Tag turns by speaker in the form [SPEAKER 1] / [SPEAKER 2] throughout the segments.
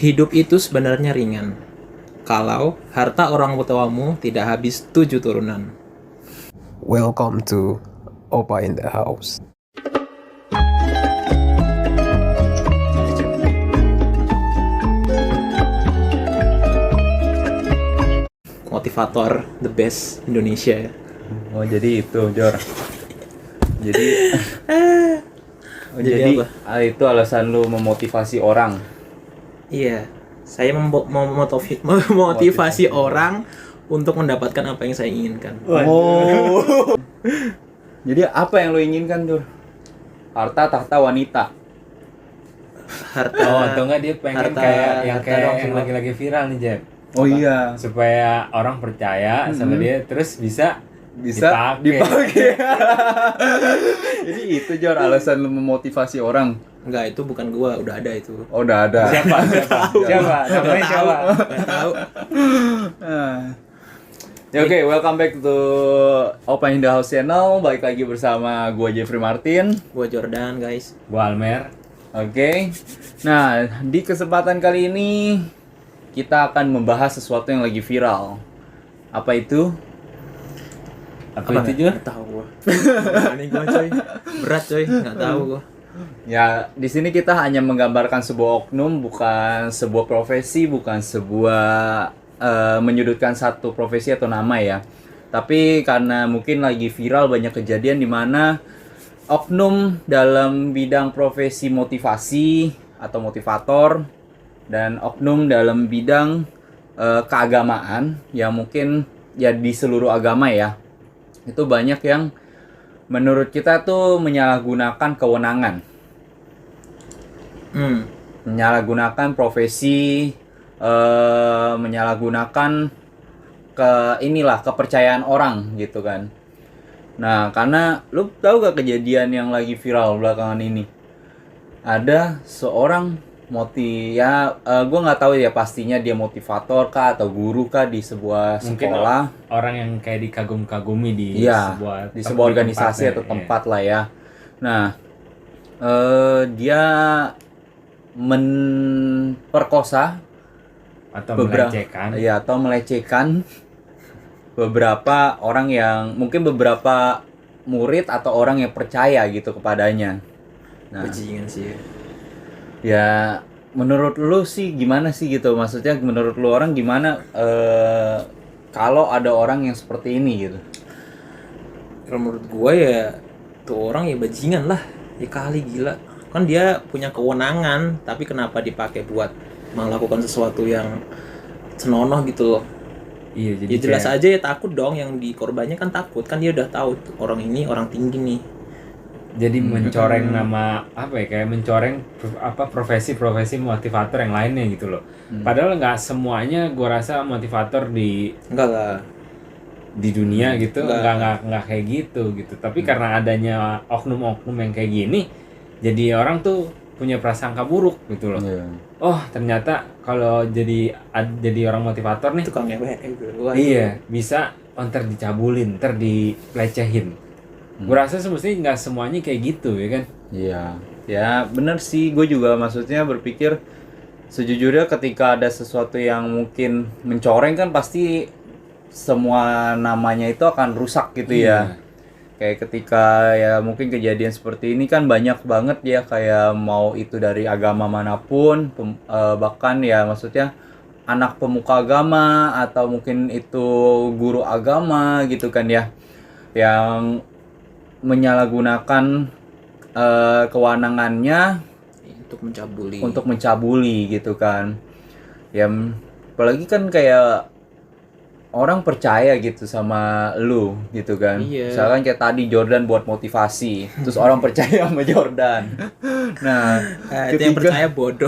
[SPEAKER 1] Hidup itu sebenarnya ringan. Kalau harta orang tuamu tidak habis 7 turunan.
[SPEAKER 2] Welcome to Opa in the House.
[SPEAKER 1] Motivator the best Indonesia.
[SPEAKER 3] Oh jadi itu Jor. Jadi
[SPEAKER 1] Jadi apa?
[SPEAKER 3] Itu alasan lu memotivasi orang.
[SPEAKER 1] Iya, saya memotivasi orang untuk mendapatkan apa yang saya inginkan.
[SPEAKER 3] Oh. Jadi apa yang lu inginkan Jor? Harta, tahta, wanita.
[SPEAKER 1] Harta.
[SPEAKER 4] Oh, atau enggak dia pengen
[SPEAKER 1] harta-
[SPEAKER 4] kayak yang
[SPEAKER 1] harta
[SPEAKER 4] kayak
[SPEAKER 1] dong,
[SPEAKER 4] yang
[SPEAKER 1] semua.
[SPEAKER 4] lagi-lagi viral nih, Jeb.
[SPEAKER 3] Oh iya.
[SPEAKER 4] Supaya orang percaya sama dia terus bisa
[SPEAKER 3] dipakai. Jadi itu Jor alasan lu memotivasi orang.
[SPEAKER 1] Enggak, itu bukan gua, udah ada itu.
[SPEAKER 3] Oh udah ada.
[SPEAKER 4] Siapa? Namanya siapa?
[SPEAKER 1] Nggak tahu.
[SPEAKER 3] Ya oke, welcome back to Opa in the House channel. Balik lagi bersama gua Jeffrey Martin.
[SPEAKER 1] Gua Jordan, guys.
[SPEAKER 4] Gua Almer.
[SPEAKER 3] Oke. Nah, di kesempatan kali ini kita akan membahas sesuatu yang lagi viral. Apa itu?
[SPEAKER 4] Apa itu Jor?
[SPEAKER 1] Nggak tahu gua. Ini gua coy. Berat coy, nggak tahu gua.
[SPEAKER 3] Ya, di sini kita hanya menggambarkan sebuah oknum, bukan sebuah profesi, bukan sebuah menyudutkan satu profesi atau nama ya. Tapi karena mungkin lagi viral banyak kejadian di mana oknum dalam bidang profesi motivasi atau motivator dan oknum dalam bidang keagamaan yang mungkin ya di seluruh agama ya. Itu banyak yang menurut kita tuh menyalahgunakan kewenangan. Menyalahgunakan profesi, menyalahgunakan kepercayaan orang gitu kan. Nah, karena lu tahu gak kejadian yang lagi viral belakangan ini? Ada seorang gue nggak tahu ya pastinya dia motivator kah atau guru kah di sebuah
[SPEAKER 4] Mungkin
[SPEAKER 3] sekolah.
[SPEAKER 4] orang yang kayak dikagum-kagumi di
[SPEAKER 3] Iya,
[SPEAKER 4] sebuah
[SPEAKER 3] di sebuah organisasi
[SPEAKER 4] tempatnya,
[SPEAKER 3] atau
[SPEAKER 4] iya.
[SPEAKER 3] tempat lah ya. Nah, dia memperkosa
[SPEAKER 4] Atau
[SPEAKER 3] beberapa,
[SPEAKER 4] melecehkan.
[SPEAKER 3] ya atau melecehkan beberapa orang yang mungkin beberapa murid atau orang yang percaya gitu kepadanya. Nah,
[SPEAKER 1] Bajingan sih.
[SPEAKER 3] ya menurut lu sih gimana sih gitu? Maksudnya menurut lu orang gimana kalau ada orang yang seperti ini gitu?
[SPEAKER 1] Kalau menurut gua ya tuh orang ya bajingan lah. Ya kali gila. Kan dia punya kewenangan, tapi kenapa dipakai buat melakukan sesuatu yang senonoh gitu loh.
[SPEAKER 4] Iya, jadi
[SPEAKER 1] Ya jelas
[SPEAKER 4] kayak-
[SPEAKER 1] aja ya takut dong, yang dikorbannya kan takut. Kan dia udah tahu tuh, orang ini orang tinggi nih.
[SPEAKER 4] jadi mencoreng nama apa ya, kayak mencoreng profesi-profesi motivator yang lainnya gitu loh. Padahal nggak semuanya gua rasa motivator di
[SPEAKER 1] Enggak lah.
[SPEAKER 4] dunia gitu
[SPEAKER 1] Nggak.
[SPEAKER 4] nggak kayak gitu. Tapi karena adanya oknum-oknum yang kayak gini, jadi orang tuh punya prasangka buruk gitu loh.
[SPEAKER 3] Iya.
[SPEAKER 4] Oh, ternyata kalau jadi orang motivator nih,
[SPEAKER 1] Tukang ngewe gitu. Wah,
[SPEAKER 4] iya bisa ntar dicabulin, ntar dilecehin. Gue rasa semestinya nggak semuanya kayak gitu ya kan.
[SPEAKER 3] Iya, ya bener sih. Gue juga maksudnya berpikir sejujurnya ketika ada sesuatu yang mungkin mencoreng kan pasti semua namanya itu akan rusak gitu ya. Kayak ketika ya mungkin kejadian seperti ini kan banyak banget ya, kayak mau itu dari agama manapun, bahkan ya maksudnya anak pemuka agama atau mungkin itu guru agama gitu kan ya, yang menyalahgunakan kewenangannya untuk mencabuli gitu kan. Ya apalagi kan kayak orang percaya gitu sama lu gitu kan.
[SPEAKER 1] Iya.
[SPEAKER 3] Misalkan kayak tadi Jordan buat motivasi, terus orang percaya sama Jordan. Nah,
[SPEAKER 1] itu yang percaya bodoh.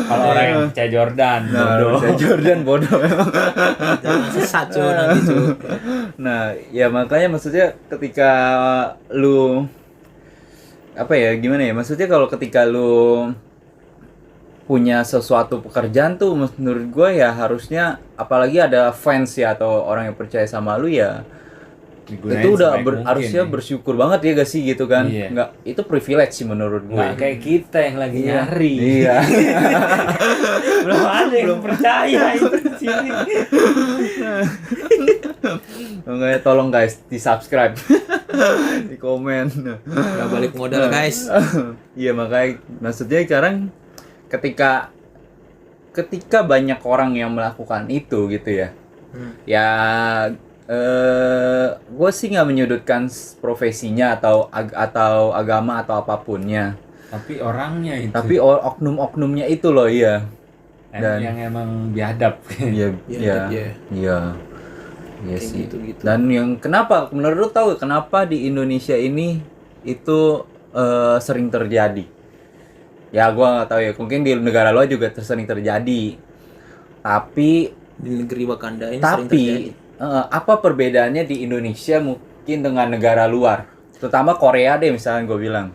[SPEAKER 4] Kalau orang yang percaya Jordan, bodoh.
[SPEAKER 3] percaya Jordan bodoh.
[SPEAKER 1] Jangan sesat cuy nanti cuy.
[SPEAKER 3] Nah, ya makanya maksudnya ketika lu apa ya, gimana ya? Maksudnya kalau ketika lu punya sesuatu pekerjaan tuh menurut gue ya harusnya, apalagi ada fans ya atau orang yang percaya sama lu ya,
[SPEAKER 4] digunain
[SPEAKER 3] itu udah
[SPEAKER 4] sebaik mungkin
[SPEAKER 3] harusnya
[SPEAKER 4] ya.
[SPEAKER 3] bersyukur banget ya gak sih gitu kan.
[SPEAKER 4] Iya.
[SPEAKER 3] Nggak, itu privilege sih menurut gue.
[SPEAKER 4] Nggak kayak kita yang lagi nyari.
[SPEAKER 3] Iya.
[SPEAKER 4] Belum ada yang percaya itu di sini.
[SPEAKER 3] Makanya tolong guys di subscribe, di komen.
[SPEAKER 1] Udah balik modal guys.
[SPEAKER 3] Iya, makanya maksudnya sekarang ketika banyak orang yang melakukan itu gitu ya. Ya gue sih nggak menyudutkan profesinya atau agama atau apapunnya.
[SPEAKER 4] Tapi orangnya itu.
[SPEAKER 3] Tapi oknum-oknumnya itu loh, iya.
[SPEAKER 4] yang emang biadab.
[SPEAKER 3] Iya,
[SPEAKER 1] Biadab,
[SPEAKER 3] iya.
[SPEAKER 1] ya.
[SPEAKER 3] Iya. Iya
[SPEAKER 1] Kayak
[SPEAKER 3] sih.
[SPEAKER 1] gitu-gitu.
[SPEAKER 3] Dan yang kenapa menurut lu tahu kenapa di Indonesia ini itu sering terjadi? Ya gua nggak tahu ya, mungkin di negara luar juga sering terjadi. Tapi
[SPEAKER 1] Di negeri Wakanda ini sering terjadi.
[SPEAKER 3] apa perbedaannya di Indonesia mungkin dengan negara luar? Terutama Korea deh misalnya gue bilang.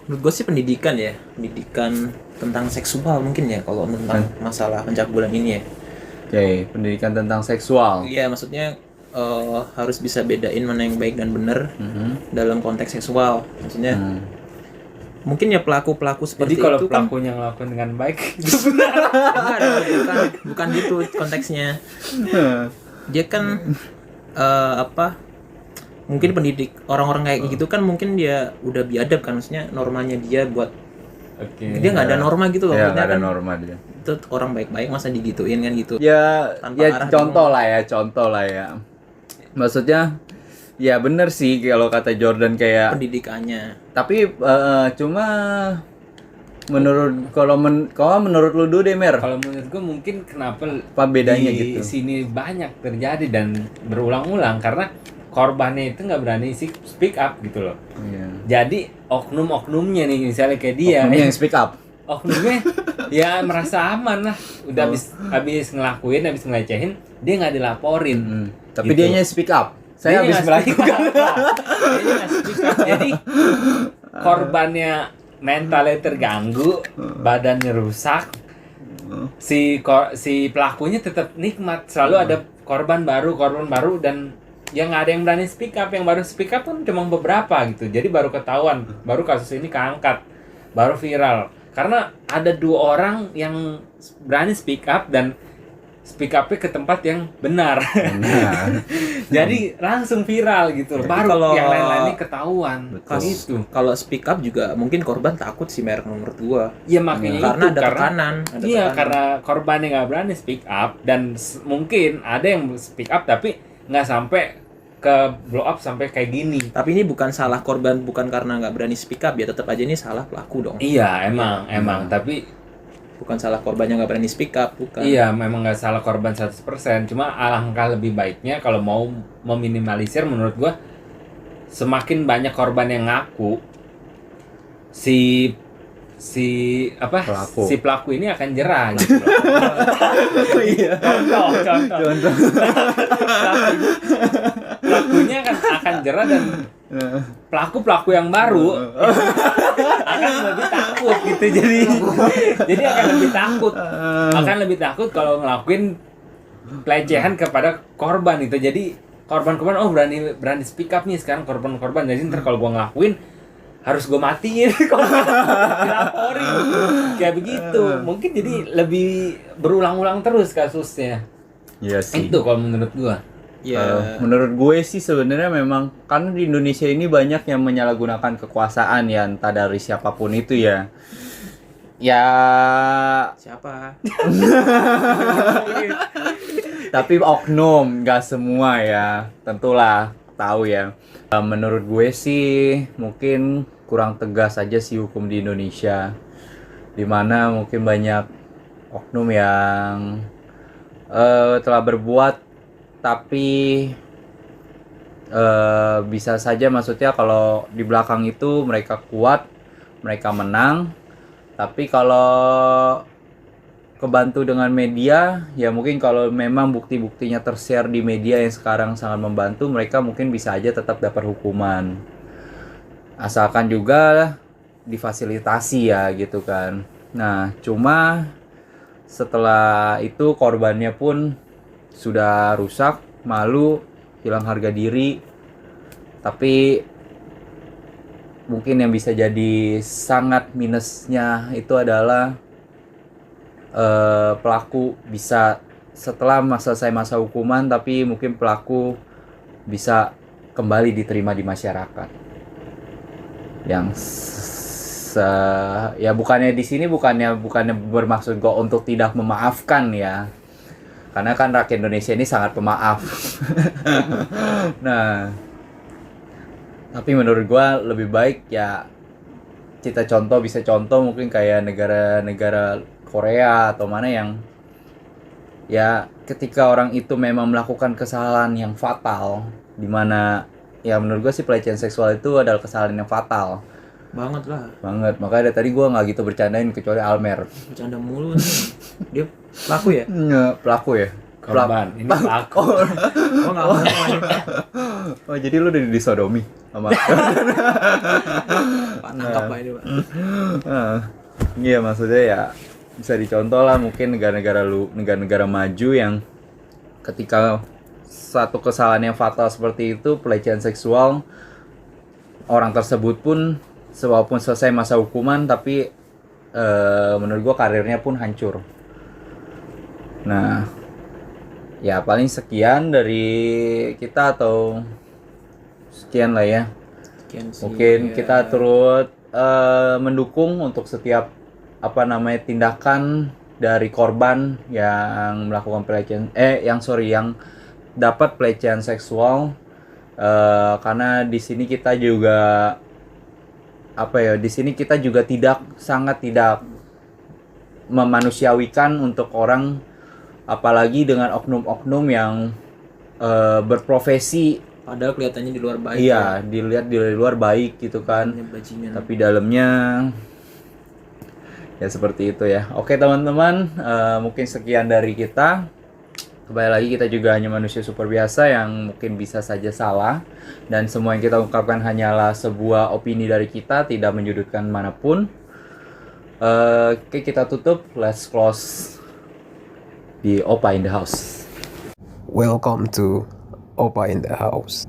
[SPEAKER 1] Menurut gue sih pendidikan ya, pendidikan tentang seksual mungkin ya kalau tentang masalah pencabulan ini ya.
[SPEAKER 3] Oke, pendidikan tentang seksual.
[SPEAKER 1] Iya, maksudnya harus bisa bedain mana yang baik dan benar
[SPEAKER 3] Mhm.
[SPEAKER 1] dalam konteks seksual. Maksudnya
[SPEAKER 3] Hmm.
[SPEAKER 1] mungkin ya pelaku-pelaku seperti
[SPEAKER 4] Jadi kalau
[SPEAKER 1] itu kan
[SPEAKER 4] pelakunya ngelakuin dengan baik,
[SPEAKER 1] enggak ada, bukan gitu konteksnya. Dia kan mungkin pendidik orang-orang kayak gitu kan mungkin dia udah biadab kan, maksudnya normanya dia buat
[SPEAKER 4] oke.
[SPEAKER 1] dia nggak ada norma gitu loh,
[SPEAKER 3] Ya,
[SPEAKER 1] maksudnya
[SPEAKER 3] nggak ada
[SPEAKER 1] kan
[SPEAKER 3] norma dia.
[SPEAKER 1] itu orang baik-baik masa digituin kan gitu.
[SPEAKER 3] Ya,
[SPEAKER 1] Tanpa
[SPEAKER 3] ya
[SPEAKER 1] arah
[SPEAKER 3] contoh lah ya. Maksudnya, ya bener sih kalau kata Jordan kayak.
[SPEAKER 1] Pendidikannya.
[SPEAKER 3] Tapi cuma kalau menurut lu dulu deh Mer,
[SPEAKER 4] Kalau menurut gue mungkin kenapa
[SPEAKER 3] apa bedanya
[SPEAKER 4] di
[SPEAKER 3] gitu?
[SPEAKER 4] sini banyak terjadi dan berulang-ulang karena korbannya itu nggak berani speak up gitu loh.
[SPEAKER 3] Iya.
[SPEAKER 4] Jadi oknum-oknumnya nih misalnya kayak dia,
[SPEAKER 3] Oknumnya yang speak up.
[SPEAKER 4] oknumnya ya merasa aman lah, udah habis ngelakuin, habis ngelecehin, dia nggak dilaporin.
[SPEAKER 3] Tapi
[SPEAKER 4] Gitu.
[SPEAKER 3] dianya speak up. Saya
[SPEAKER 4] Dianya
[SPEAKER 3] habis
[SPEAKER 4] nggak speak
[SPEAKER 3] melakukan.
[SPEAKER 4] up lah. Dianya nggak speak up. Jadi korbannya mentalnya terganggu, badannya rusak, si pelakunya tetap nikmat, selalu ada korban baru dan yang nggak ada yang berani speak up, yang baru speak up pun cuma beberapa gitu, jadi baru ketahuan, baru kasus ini keangkat, baru viral karena ada 2 orang yang berani speak up dan speak up-nya ke tempat yang benar.
[SPEAKER 3] Nah,
[SPEAKER 4] Jadi langsung viral gitu loh. Baru
[SPEAKER 1] kalau-
[SPEAKER 4] yang lain-lainnya ketahuan.
[SPEAKER 3] Betul.
[SPEAKER 4] Gitu.
[SPEAKER 1] Kalau speak up juga mungkin korban takut sih merek menurut gua.
[SPEAKER 4] Ya makanya
[SPEAKER 1] Karena
[SPEAKER 4] itu
[SPEAKER 1] ada tekanan, ada
[SPEAKER 4] Iya,
[SPEAKER 1] tekanan.
[SPEAKER 4] karena korbannya nggak berani speak up dan mungkin ada yang speak up tapi nggak sampai ke blow up sampai kayak gini.
[SPEAKER 1] Tapi ini bukan salah korban, bukan karena nggak berani speak up ya, tetap aja ini salah pelaku dong.
[SPEAKER 4] Iya, emang tapi
[SPEAKER 1] Bukan salah korbannya nggak berani speak up, bukan.
[SPEAKER 4] iya memang nggak salah korban 100%. Cuma alangkah lebih baiknya kalau mau meminimalisir menurut gua semakin banyak korban yang ngaku si
[SPEAKER 3] Pelaku.
[SPEAKER 4] pelaku ini akan jerah gitu loh.
[SPEAKER 3] iya.
[SPEAKER 4] Contoh. Pelakunya akan jerah dan pelaku yang baru akan lebih takut gitu, jadi akan lebih takut kalau ngelakuin pelecehan kepada korban itu. Jadi korban oh berani speak up nih sekarang korban, jadi ntar kalau gua ngelakuin harus gue matiin kalau dilaporin kayak begitu. Mungkin jadi lebih berulang-ulang terus kasusnya.
[SPEAKER 3] Iya sih.
[SPEAKER 4] Itu kalau menurut gua.
[SPEAKER 1] Ya,
[SPEAKER 3] Menurut gue sih sebenarnya memang karena di Indonesia ini banyak yang menyalahgunakan kekuasaan ya, entah dari siapapun itu ya. Ya,
[SPEAKER 1] siapa?
[SPEAKER 3] tapi oknum, nggak semua ya. Tentulah tahu ya. Menurut gue sih mungkin kurang tegas aja sih hukum di Indonesia. Dimana mungkin banyak oknum yang telah berbuat tapi bisa saja maksudnya kalau di belakang itu mereka kuat, mereka menang, tapi kalau kebantu dengan media ya mungkin kalau memang bukti-buktinya tershare di media yang sekarang sangat membantu, mereka mungkin bisa aja tetap dapat hukuman asalkan juga difasilitasi ya gitu kan. Nah cuma setelah itu korbannya pun sudah rusak, malu, hilang harga diri, Tapi mungkin yang bisa jadi sangat minusnya itu adalah pelaku bisa setelah selesai masa hukuman, tapi mungkin pelaku bisa kembali diterima di masyarakat. Yang ya bukannya di sini bukannya bermaksud gue untuk tidak memaafkan ya, karena kan rakyat Indonesia ini sangat pemaaf. Nah, tapi menurut gue lebih baik ya kita bisa contoh mungkin kayak negara-negara Korea atau mana yang ya ketika orang itu memang melakukan kesalahan yang fatal, dimana ya menurut gue sih pelecehan seksual itu adalah kesalahan yang fatal
[SPEAKER 1] Banget lah.
[SPEAKER 3] banget. Makanya dari tadi gue nggak gitu bercandain kecuali Almer.
[SPEAKER 1] Bercanda mulu nih. Dia pelaku ya?
[SPEAKER 3] Pelaku ya.
[SPEAKER 4] Korban. Ini pelaku.
[SPEAKER 1] Oh nggak mau.
[SPEAKER 3] Oh jadi lu udah disodomi sama.
[SPEAKER 1] Pak tangkap Pak ini Pak.
[SPEAKER 3] Iya maksudnya ya bisa dicontoh lah mungkin negara-negara maju yang ketika satu kesalahan yang fatal seperti itu, pelecehan seksual, orang tersebut pun walaupun selesai masa hukuman tapi menurut gua karirnya pun hancur. Nah, ya paling sekian dari kita atau sekian lah ya.
[SPEAKER 1] Sekian sih,
[SPEAKER 3] Mungkin
[SPEAKER 1] ya.
[SPEAKER 3] kita turut mendukung untuk setiap tindakan dari korban yang melakukan yang dapat pelecehan seksual, karena di sini kita juga sangat tidak memanusiawikan untuk orang, apalagi dengan oknum-oknum yang berprofesi.
[SPEAKER 1] Padahal kelihatannya di luar baik.
[SPEAKER 3] Iya, dilihat di luar baik gitu kan.
[SPEAKER 1] Ini bajingan.
[SPEAKER 3] Tapi dalamnya ya seperti itu ya. Oke teman-teman, mungkin sekian dari kita. Kembali lagi, kita juga hanya manusia super biasa yang mungkin bisa saja salah, dan semua yang kita ungkapkan hanyalah sebuah opini dari kita, tidak menyudutkan manapun. Oke, kita tutup. Let's close di Opa in the House.
[SPEAKER 2] Welcome to Opa in the House.